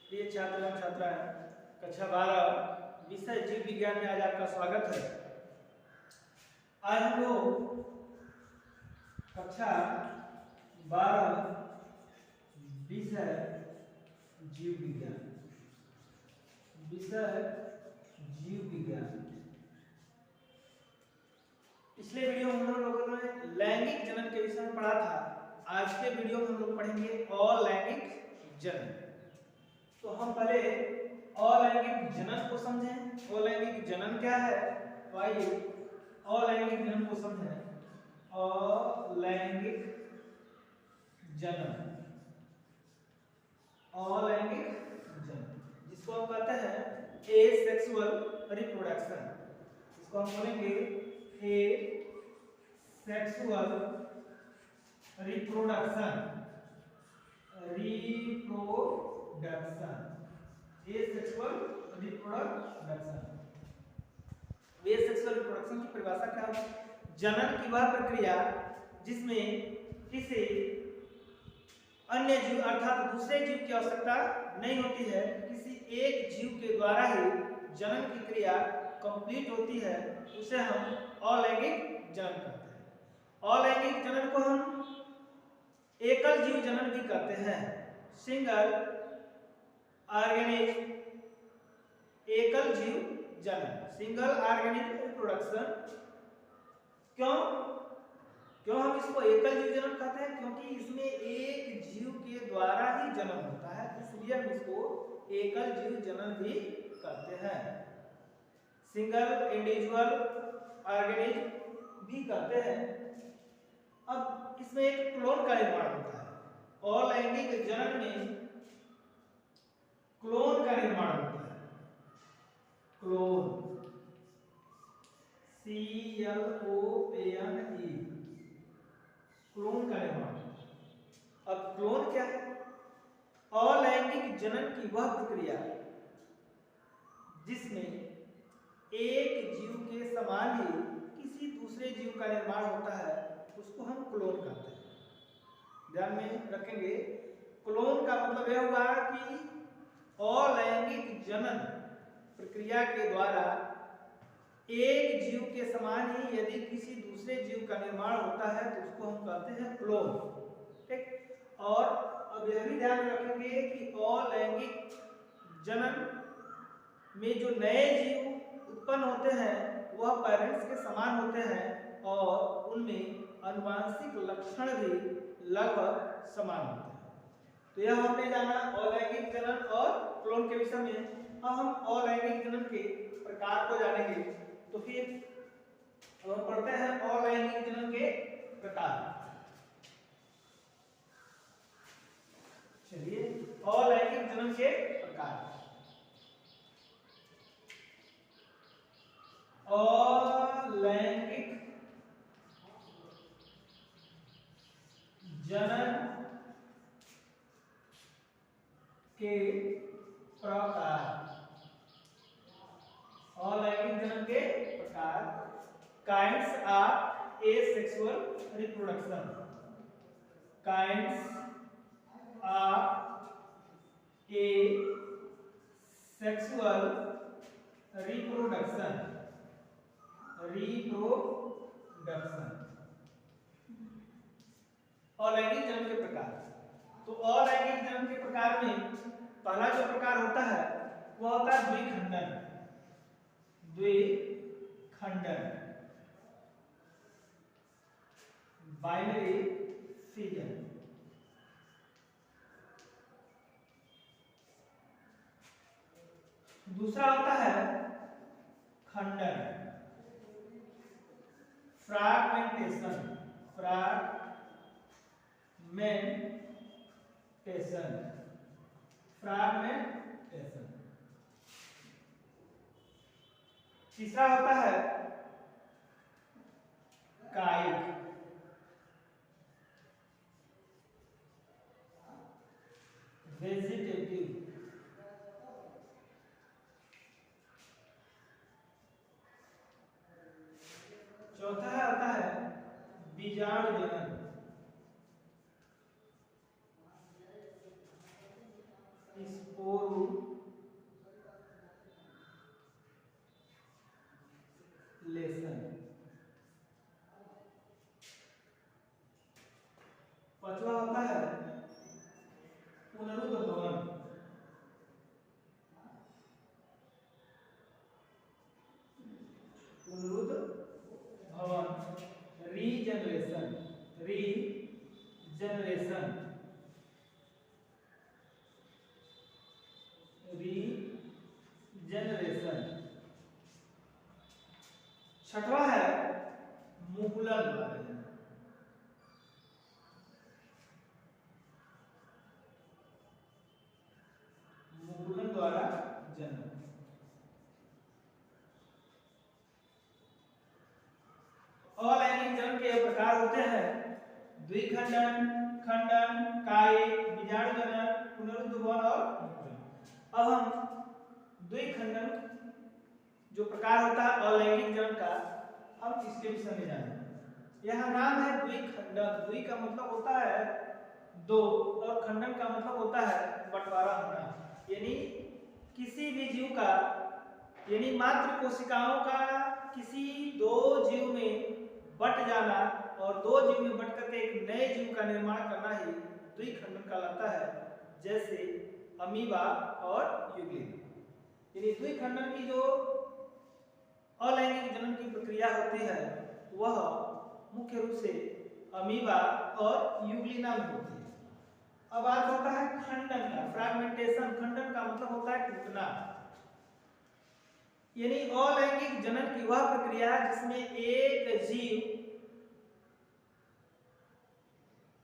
प्रिय छात्र एवं छात्राएं, कक्षा 12 विषय जीव विज्ञान में आज आपका स्वागत है। आज हम लोग कक्षा 12 विषय जीव विज्ञान पिछले वीडियो में हम लोगों ने लैंगिक जनन के विषय में पढ़ा था। आज के वीडियो में हम लोग पढ़ेंगे अलैंगिक जनन। तो हम पहले अलैंगिक जनन को समझें। अलैंगिक जनन क्या है, तो आइए अलैंगिक जनन को समझें। अलैंगिक जनन, अलैंगिक जनन जिसको हम कहते हैं एसेक्सुअल रिप्रोडक्शन। इसको हम बोलेंगे asexual reproduction. Asexual reproduction. Asexual reproduction की परिभाषा क्या है? जनन की वह प्रक्रिया जिसमें किसी अन्य जीव अर्थात दूसरे जीव की आवश्यकता नहीं होती है, किसी एक जीव के द्वारा ही जनन की क्रिया कंप्लीट होती है, उसे हम अलैंगिक जनन कहते हैं। अलैंगिक जनन को हम एकल जीव जनन भी कहते हैं। सिंगल ऑर्गेनिज्म एकल जीव जनन, सिंगल ऑर्गेनिज्म रिप्रोडक्शन। क्यों हम इसको एकल जीव जनन कहते हैं? क्योंकि इसमें एक जीव के द्वारा ही जन्म होता है, इसलिए हम इसको एकल जीव जनन भी कहते हैं। सिंगल इंडिविजुअल ऑर्गेनिज्म भी कहते हैं। अब इसमें एक क्लोन का निर्माण होता है। अलैंगिक जनन में क्लोन का निर्माण होता है। क्लोन, CLONE, क्लोन का निर्माण। अब क्लोन क्या है? अलैंगिक जनन की वह प्रक्रिया जिसमें एक जीव के समान ही किसी दूसरे जीव का निर्माण होता है, उसको हम क्लोन कहते हैं। ध्यान में रखेंगे, क्लोन का मतलब यह हुआ कि अलैंगिक जनन प्रक्रिया के द्वारा एक जीव के समान ही यदि किसी दूसरे जीव का निर्माण होता है तो उसको हम कहते हैं क्लोन। ठीक। और अब यह भी ध्यान रखेंगे कि अलैंगिक जनन में जो नए जीव उत्पन्न होते हैं वह पेरेंट्स के समान होते हैं और उनमें आनुवंशिक लक्षण भी लगभग समान होते हैं। तो यह हमने जाना अलैंगिक जनन और क्लोन के विषय में। अब हम अलैंगिक जनन के प्रकार को जानेंगे। तो फिर हम पढ़ते हैं अलैंगिक जनन के प्रकार। चलिए, अलैंगिक जनन के प्रकार। अलैंगिक जनन के प्रकार। अलैंगिक जनन के प्रकार। Kinds of asexual reproduction. Kinds of asexual reproduction. अलैंगिक जनन के प्रकार। तो अलैंगिक जनन के प्रकार में पहला जो प्रकार होता है वह होता है द्विखंडन। Binary fission. दूसरा होता है खंडन, फ्रैगमेंटेशन। तीसरा होता है कायिक। वेजिटेटिव। चौथा आता है बीजाणु जनन। स्पोरुलेशन। रीजनरेशन। छठवां है मुकुलन द्वारा जनन। मुकुलन द्वारा जनन। अलैंगिक जनन के प्रकार होते हैं द्विखंडन, खंडन, कायिक, बीजाणु जनन, पुनरुत्थान और मुकुलन। अब हम द्विखंडन जो प्रकार होता है अलैंगिक जनन का, हम इसके विषय में जानेंगे। यहाँ नाम है द्विखंडन। द्वि का मतलब होता है दो और खंडन का मतलब होता है बंटवारा होना। यानी किसी भी जीव का, यानी मात्र कोशिकाओं का किसी दो जीव में बट जाना और दो जीव में बट करके एक नए जीव का निर्माण करना ही द्विखंडन कहलाता है। जैसे अमीबा और यूग्लिन। यानी द्विखंडन की जो अलैंगिक जनन की प्रक्रिया होती है वह मुख्य रूप से अमीबा और यूग्लिना में होती है। अब बात होता है खंडन का, फ्रैगमेंटेशन। खंडन का मतलब होता है टूटना। यानी अलैंगिक जनन की वह प्रक्रिया जिसमें एक जीव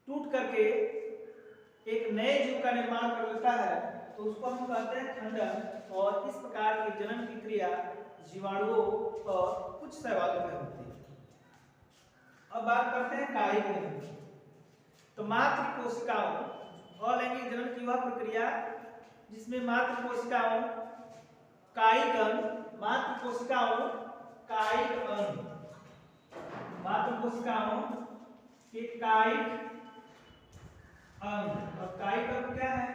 टूट करके एक नए जीव का निर्माण कर लेता है तो उसको हम कहते हैं खंडन। और इस प्रकार की जनन की क्रिया जीवाणुओं और कुछ शैवालों में होती है। अब बात करते हैं कायिक जनन। तो मात्र कोशिकाओं, अलैंगिक जनन की वह प्रक्रिया जिसमें मात्र कोशिकाओं कायिक अंग, मात्र कोशिकाओं कायिक अंग, मात्र कोशिकाओं के कायिक अंग। और कायिक अंग क्या है?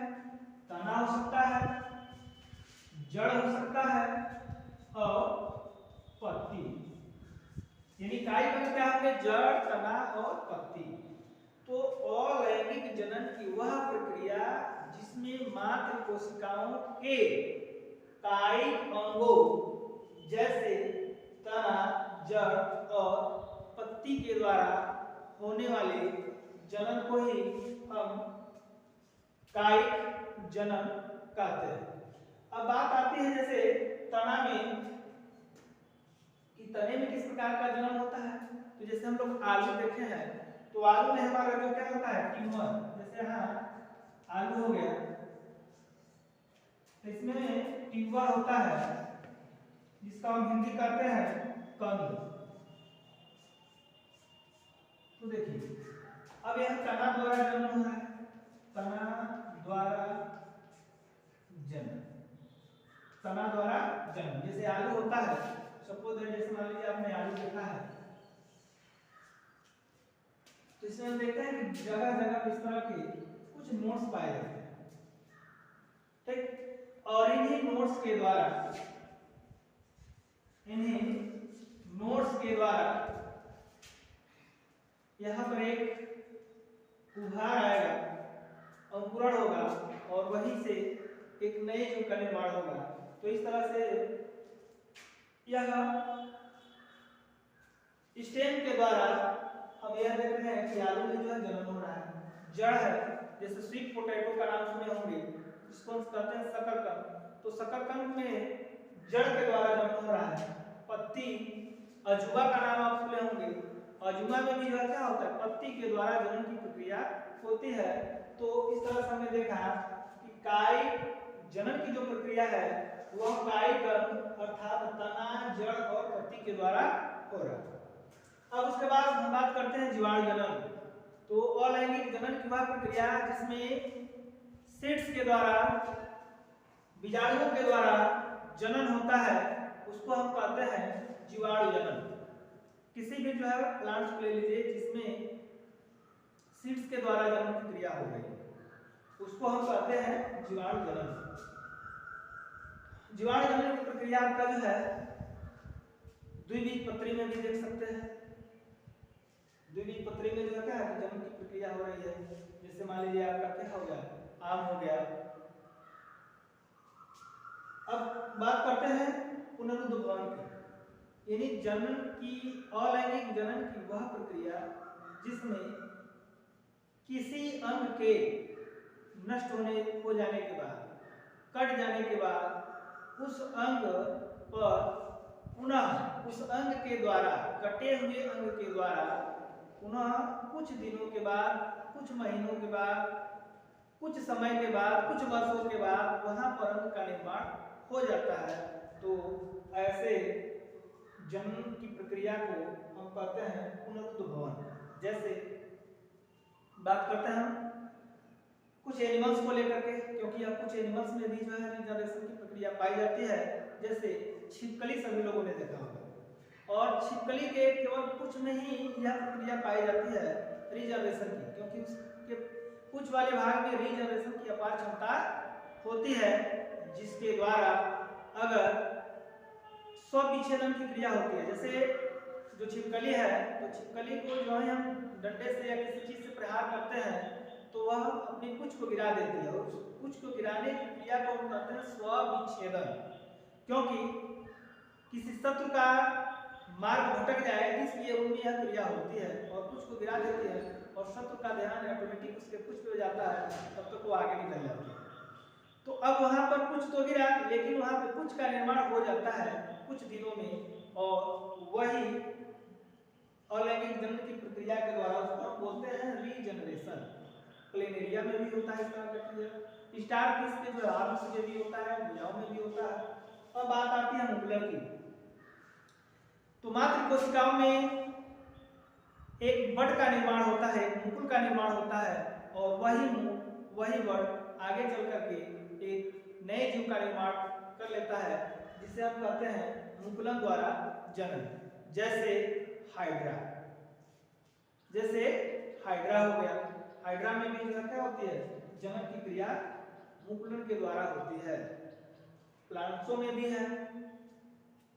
तना हो सकता है, जड़ हो सकता है और पत्ती। यानी कायिक अंग क्या होंगे? जड़, तना और पत्ती। तो अलैंगिक जनन की वह प्रक्रिया जिसमें मात्र कोशिकाओं के कायिक अंगों जैसे तना, जड़ और पत्ती के द्वारा होने वाले जनन को ही हम कायिक जनन कहते हैं। अब बात आती है जैसे तना में, कि तने में किस प्रकार का जनन होता है। तो जैसे हम लोग आलू देखे हैं तो आलू में हमारा जो क्या होता है? ट्यूमर। जैसे यहाँ आलू हो गया तो इसमें ट्यूबर होता है जिसका हम हिंदी कहते हैं कंद। तो देखिए अब यह तना द्वारा जन्म हो रहा है, तना द्वारा जन्म, तना द्वारा जन्म। जैसे आलू होता है, सपोज जैसे मान लीजिए आपने आलू देखा है तो इसमें हम देखते हैं कि जगह जगह इस तरह के कुछ नोट्स पाए जाते हैं, ठीक। और इन्हीं नोट्स के द्वारा यहाँ पर एक उभार आएगा, अंकुरण होगा और वहीं से एक नए जीव का निर्माण होगा। तो इस तरह से यह स्टेम के द्वारा हम यह देख रहे हैं कि आलू में जो है जन्म हो रहा है। जड़ है, जैसे स्वीट पोटैटो का नाम सुने होंगे, जिसको हम कहते हैं शकरकंद। तो शकरकंद में जड़ के द्वारा जन्म हो रहा है। पत्ती, अजूबा का नाम आप सुने होंगे, अजूबा में भी जो है क्या होता है? पत्ती के द्वारा जनन की प्रक्रिया होती है। तो इस तरह से हमने देखा कि कायिक जनन की जो प्रक्रिया है वह कायिक अर्थात तना, जड़ और पत्ती के द्वारा हो रहा है। अब उसके बाद हम बात करते हैं जीवाणु जनन। तो अलैंगिक जनन की वह प्रक्रिया जिसमें सीड्स के द्वारा, बीजाणुओं के द्वारा जनन होता है उसको हम कहते हैं जीवाणु जनन। किसी भी जो है प्लांट्स को ले लीजिए जिसमें सीड्स के द्वारा जनन की क्रिया हो रही है उसको हम कहते हैं जीवाणु जनन। जीवाणु जनन की प्रक्रिया आपका जो है द्विबीजपत्री में भी देख सकते हैं। द्विबीजपत्री में जो है क्या है कि जनन की प्रक्रिया हो रही है। जैसे मान लीजिए आपका क्या हो गया? आम हो गया। अब बात करते हैं पुनरुत्थान की, यानी जनन की, अलैंगिक जनन की वह प्रक्रिया जिसमें किसी अंग के नष्ट हो जाने के बाद कट जाने के बाद उस अंग पर पुनः उस अंग के द्वारा, कटे हुए अंग के द्वारा पुनः कुछ दिनों के बाद, कुछ महीनों के बाद, कुछ समय के बाद, कुछ वर्षों के बाद वहां पर अंग का निर्माण हो जाता है। तो ऐसे जन्म की प्रक्रिया को हम कहते हैं पुनरुद्भवन। जैसे बात करते हैं हम कुछ एनिमल्स को लेकर के, क्योंकि अब कुछ एनिमल्स में भी जो है रीजनरेशन की प्रक्रिया पाई जाती है। जैसे छिपकली सभी लोगों ने देखा होगा, और छिपकली के केवल कुछ में ही यह प्रक्रिया पाई जाती है रीजनरेशन की, क्योंकि उसके कुछ वाले भाग में रीजनरेशन की अपार क्षमता होती है, जिसके द्वारा अगर स्वविच्छेदन की क्रिया होती है। जैसे जो छिपकली है, तो छिपकली को जो है हम डंडे से या किसी चीज से प्रहार करते हैं तो वह अपनी पूंछ को गिरा देती है, और उस पूंछ को गिराने की क्रिया को हम कहते हैं स्वविच्छेदन। क्योंकि किसी शत्रु का मार्ग भटक जाए इसलिए उनमें यह क्रिया होती है, और पूंछ को गिरा देती है, और शत्रु का ध्यान ऑटोमेटिक उसके पूंछ पे जाता है, तब तक वो आगे निकल जाती है। तो अब वहां पर पूंछ तो गिरा, लेकिन वहां पे पूंछ का निर्माण हो जाता है कुछ दिनों में, और वही अलैंगिक जन्म की प्रक्रिया के द्वारा उसको हम बोलते हैं रीजनरेशन। प्लेनेरिया में भी होता है इस तरह का क्रिया, स्टार फिश के जो हार्म्स में भी होता है, भुजाओं में भी होता है। अब बात आती है मुकुलन की। तो मातृ कोशिकाओं में एक बड का निर्माण होता है, एक मुकुल का निर्माण होता है, और वही बड आगे चल करके एक नए जीव का निर्माण कर लेता है, जिसे हम कहते हैं मुकुलन द्वारा जनन। जैसे हाइड्रा हो गया। हाइड्रा में भी जो क्या होती है, जनन की क्रिया मुकुलन के द्वारा होती है। प्लांट्सों में भी है।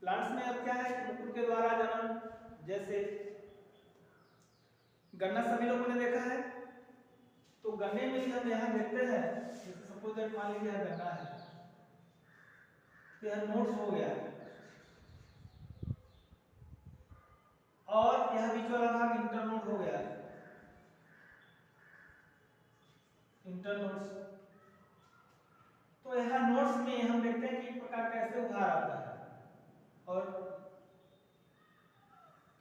प्लांट्स में अब क्या है, मुकुल के द्वारा जनन। जैसे गन्ना सभी लोगों ने देखा है, तो गन्ने में भी हम यहाँ देखते हैं, जैसे सपोज दैट मान लीजिए यह गन्ना है, तो यह नोट्स हो गया, और यह बीच वाला भाग इंटरनोड हो गया, इंटरनोड्स। तो यहाँ नोट्स में हम देखते हैं कि इस प्रकार कैसे उभार आता है, और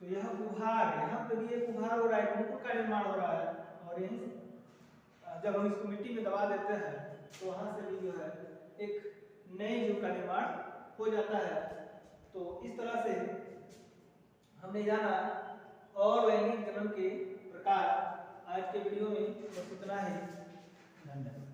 तो यह उभार, यहाँ पे भी एक उभार हो रहा है, मुकुल का निर्माण हो रहा है, और यहीं जब हम इसको मिट्टी में दबा देते हैं तो वहां से भी जो है एक नए जीव का निर्माण हो जाता है। तो इस तरह से हमने जाना और लैंगिक जन्म के प्रकार। आज के वीडियो में बस इतना ही। धन्यवाद।